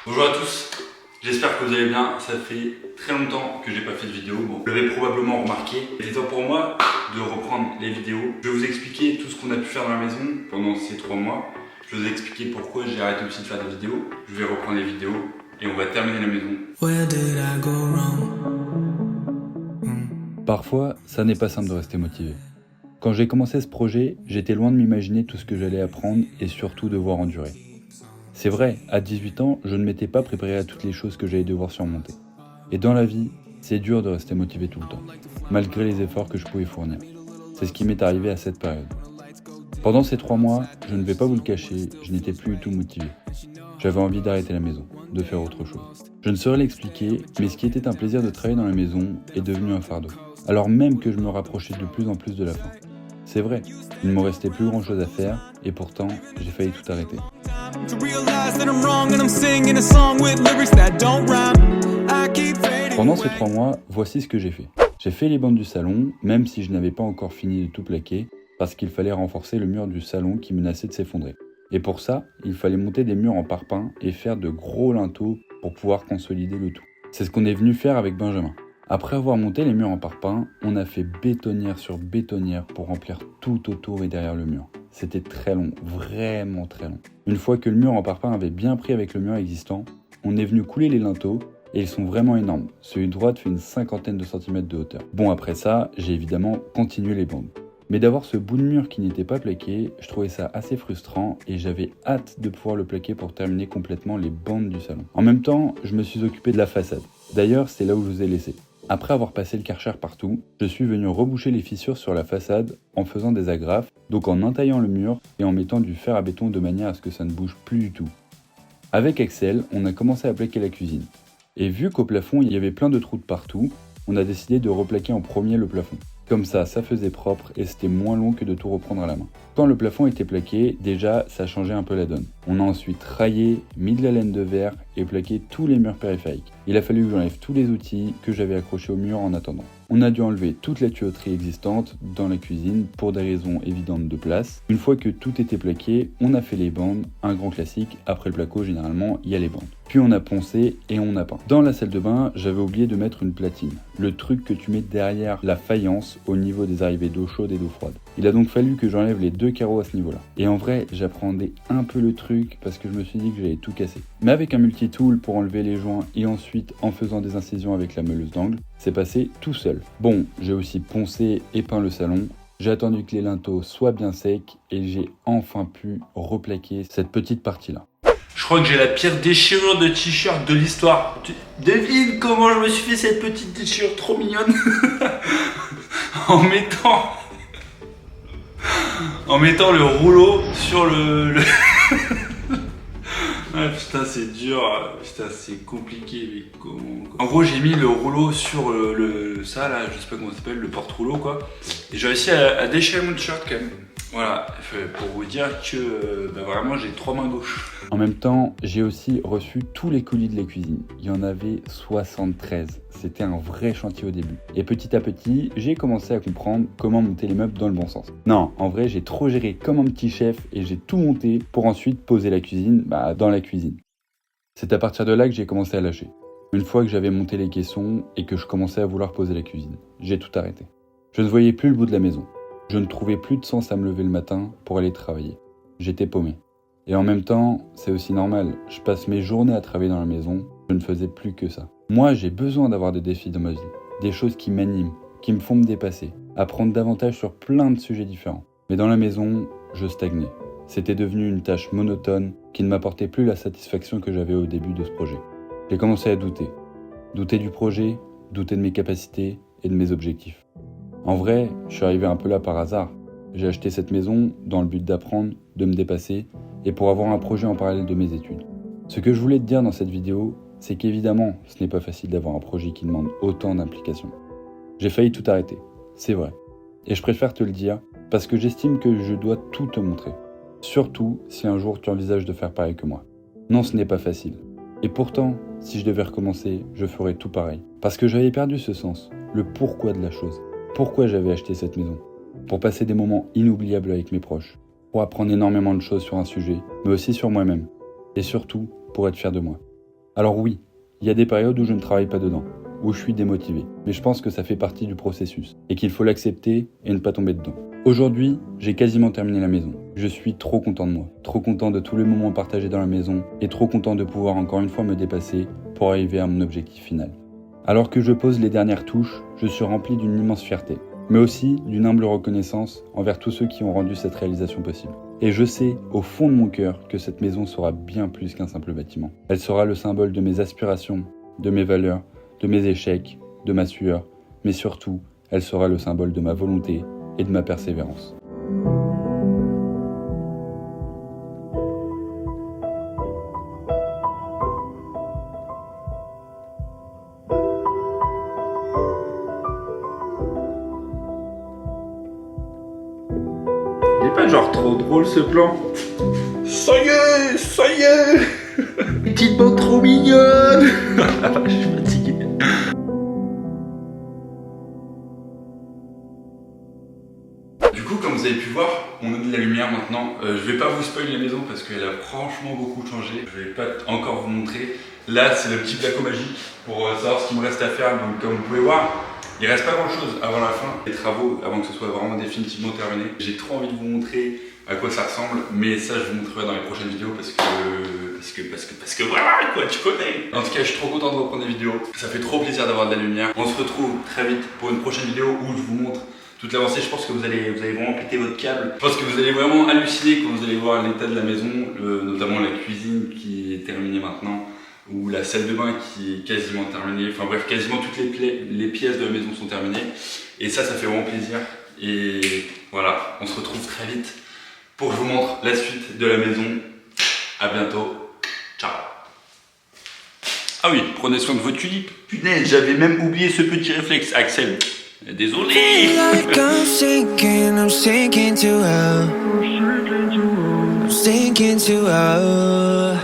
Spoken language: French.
Bonjour à tous, j'espère que vous allez bien. Ça fait très longtemps que j'ai pas fait de vidéo. Bon, vous l'avez probablement remarqué. Il est temps pour moi de reprendre les vidéos. Je vais vous expliquer tout ce qu'on a pu faire dans la maison pendant ces 3 mois. Je vais vous expliquer pourquoi j'ai arrêté aussi de faire des vidéos. Je vais reprendre les vidéos et on va terminer la maison. Parfois, ça n'est pas simple de rester motivé. Quand j'ai commencé ce projet, j'étais loin de m'imaginer tout ce que j'allais apprendre et surtout devoir endurer. C'est vrai, à 18 ans, je ne m'étais pas préparé à toutes les choses que j'allais devoir surmonter. Et dans la vie, c'est dur de rester motivé tout le temps, malgré les efforts que je pouvais fournir. C'est ce qui m'est arrivé à cette période. Pendant ces 3 mois, je ne vais pas vous le cacher, je n'étais plus du tout motivé. J'avais envie d'arrêter la maison, de faire autre chose. Je ne saurais l'expliquer, mais ce qui était un plaisir de travailler dans la maison est devenu un fardeau. Alors même que je me rapprochais de plus en plus de la fin. C'est vrai, il ne me restait plus grand chose à faire, et pourtant, j'ai failli tout arrêter. Pendant ces 3 mois, voici ce que j'ai fait. J'ai fait les bandes du salon, même si je n'avais pas encore fini de tout plaquer, parce qu'il fallait renforcer le mur du salon qui menaçait de s'effondrer. Et pour ça, il fallait monter des murs en parpaing et faire de gros linteaux pour pouvoir consolider le tout. C'est ce qu'on est venu faire avec Benjamin. Après avoir monté les murs en parpaing, on a fait bétonnière sur bétonnière pour remplir tout autour et derrière le mur. C'était très long, vraiment très long. Une fois que le mur en parpaing avait bien pris avec le mur existant, on est venu couler les linteaux et ils sont vraiment énormes. Celui de droite fait une 50aine de centimètres de hauteur. Bon, après ça, j'ai évidemment continué les bandes. Mais d'avoir ce bout de mur qui n'était pas plaqué, je trouvais ça assez frustrant et j'avais hâte de pouvoir le plaquer pour terminer complètement les bandes du salon. En même temps, je me suis occupé de la façade. D'ailleurs, c'est là où je vous ai laissé. Après avoir passé le Karcher partout, je suis venu reboucher les fissures sur la façade en faisant des agrafes, donc en entaillant le mur et en mettant du fer à béton de manière à ce que ça ne bouge plus du tout. Avec Axel, on a commencé à plaquer la cuisine. Et vu qu'au plafond il y avait plein de trous de partout, on a décidé de replaquer en premier le plafond. Comme ça faisait propre et c'était moins long que de tout reprendre à la main. Quand le plafond était plaqué, déjà ça changeait un peu la donne. On a ensuite raillé, mis de la laine de verre et plaqué tous les murs périphériques. Il a fallu que j'enlève tous les outils que j'avais accrochés au mur en attendant. On a dû enlever toute la tuyauterie existante dans la cuisine pour des raisons évidentes de place. Une fois que tout était plaqué, on a fait les bandes, un grand classique. Après le placo, généralement, il y a les bandes. Puis on a poncé et on a peint. Dans la salle de bain, j'avais oublié de mettre une platine, le truc que tu mets derrière la faïence au niveau des arrivées d'eau chaude et d'eau froide. Il a donc fallu que j'enlève les 2 carreaux à ce niveau-là. Et en vrai, j'appréhendais un peu le truc parce que je me suis dit que j'allais tout casser. Mais avec un multitool pour enlever les joints et ensuite en faisant des incisions avec la meuleuse d'angle, c'est passé tout seul. Bon, j'ai aussi poncé et peint le salon. J'ai attendu que les linteaux soient bien secs et j'ai enfin pu replaquer cette petite partie-là. Je crois que j'ai la pire déchirure de t-shirt de l'histoire. Tu devines comment je me suis fait cette petite déchirure trop mignonne en mettant le rouleau sur le... Ah putain c'est dur, putain c'est compliqué mais comment... En gros j'ai mis le rouleau sur ça là, je sais pas comment ça s'appelle, le porte-rouleau quoi. Et j'ai réussi à déchirer mon t-shirt quand même. Voilà, pour vous dire que vraiment j'ai 3 mains gauches. En même temps, j'ai aussi reçu tous les colis de la cuisine. Il y en avait 73. C'était un vrai chantier au début. Et petit à petit, j'ai commencé à comprendre comment monter les meubles dans le bon sens. Non, en vrai, j'ai trop géré comme un petit chef et j'ai tout monté pour ensuite poser la cuisine dans la cuisine. C'est à partir de là que j'ai commencé à lâcher. Une fois que j'avais monté les caissons et que je commençais à vouloir poser la cuisine, j'ai tout arrêté. Je ne voyais plus le bout de la maison. Je ne trouvais plus de sens à me lever le matin pour aller travailler. J'étais paumé. Et en même temps, c'est aussi normal, je passe mes journées à travailler dans la maison, je ne faisais plus que ça. Moi, j'ai besoin d'avoir des défis dans ma vie, des choses qui m'animent, qui me font me dépasser, apprendre davantage sur plein de sujets différents. Mais dans la maison, je stagnais. C'était devenu une tâche monotone qui ne m'apportait plus la satisfaction que j'avais au début de ce projet. J'ai commencé à douter. Douter du projet, douter de mes capacités et de mes objectifs. En vrai, je suis arrivé un peu là par hasard. J'ai acheté cette maison dans le but d'apprendre, de me dépasser et pour avoir un projet en parallèle de mes études. Ce que je voulais te dire dans cette vidéo, c'est qu'évidemment, ce n'est pas facile d'avoir un projet qui demande autant d'implication. J'ai failli tout arrêter, c'est vrai. Et je préfère te le dire parce que j'estime que je dois tout te montrer. Surtout si un jour tu envisages de faire pareil que moi. Non, ce n'est pas facile. Et pourtant, si je devais recommencer, je ferais tout pareil. Parce que j'avais perdu ce sens, le pourquoi de la chose. Pourquoi j'avais acheté cette maison? Pour passer des moments inoubliables avec mes proches, pour apprendre énormément de choses sur un sujet, mais aussi sur moi-même, et surtout pour être fier de moi. Alors oui, il y a des périodes où je ne travaille pas dedans, où je suis démotivé, mais je pense que ça fait partie du processus, et qu'il faut l'accepter et ne pas tomber dedans. Aujourd'hui, j'ai quasiment terminé la maison. Je suis trop content de moi, trop content de tous les moments partagés dans la maison, et trop content de pouvoir encore une fois me dépasser pour arriver à mon objectif final. Alors que je pose les dernières touches, je suis rempli d'une immense fierté, mais aussi d'une humble reconnaissance envers tous ceux qui ont rendu cette réalisation possible. Et je sais, au fond de mon cœur, que cette maison sera bien plus qu'un simple bâtiment. Elle sera le symbole de mes aspirations, de mes valeurs, de mes échecs, de ma sueur, mais surtout, elle sera le symbole de ma volonté et de ma persévérance. Il est pas genre trop drôle ce plan. Ça y est, ça y est. Petite bande trop mignonne. Je suis fatigué. Du coup, comme vous avez pu voir, on a de la lumière maintenant. Je vais pas vous spoiler la maison parce qu'elle a franchement beaucoup changé. Je vais pas encore vous montrer. Là, c'est le petit placo magique pour savoir ce qu'il me reste à faire. Donc, comme vous pouvez voir, il reste pas grand chose avant la fin des travaux, avant que ce soit vraiment définitivement terminé. J'ai trop envie de vous montrer à quoi ça ressemble, mais ça je vous montrerai dans les prochaines vidéos parce que voilà quoi, tu connais. En tout cas, je suis trop content de reprendre des vidéos. Ça fait trop plaisir d'avoir de la lumière. On se retrouve très vite pour une prochaine vidéo où je vous montre toute l'avancée. Je pense que vous allez vraiment péter votre câble. Je pense que vous allez vraiment halluciner quand vous allez voir l'état de la maison, notamment la cuisine qui est terminée maintenant, ou la salle de bain qui est quasiment terminée. Enfin bref, quasiment toutes les pièces de la maison sont terminées. Et ça fait vraiment plaisir. Et voilà, on se retrouve très vite pour que je vous montre la suite de la maison. À bientôt. Ciao. Ah oui, prenez soin de vos tulipes. Punaise, j'avais même oublié ce petit réflexe, Axel. Désolé. I'm sinking too hell.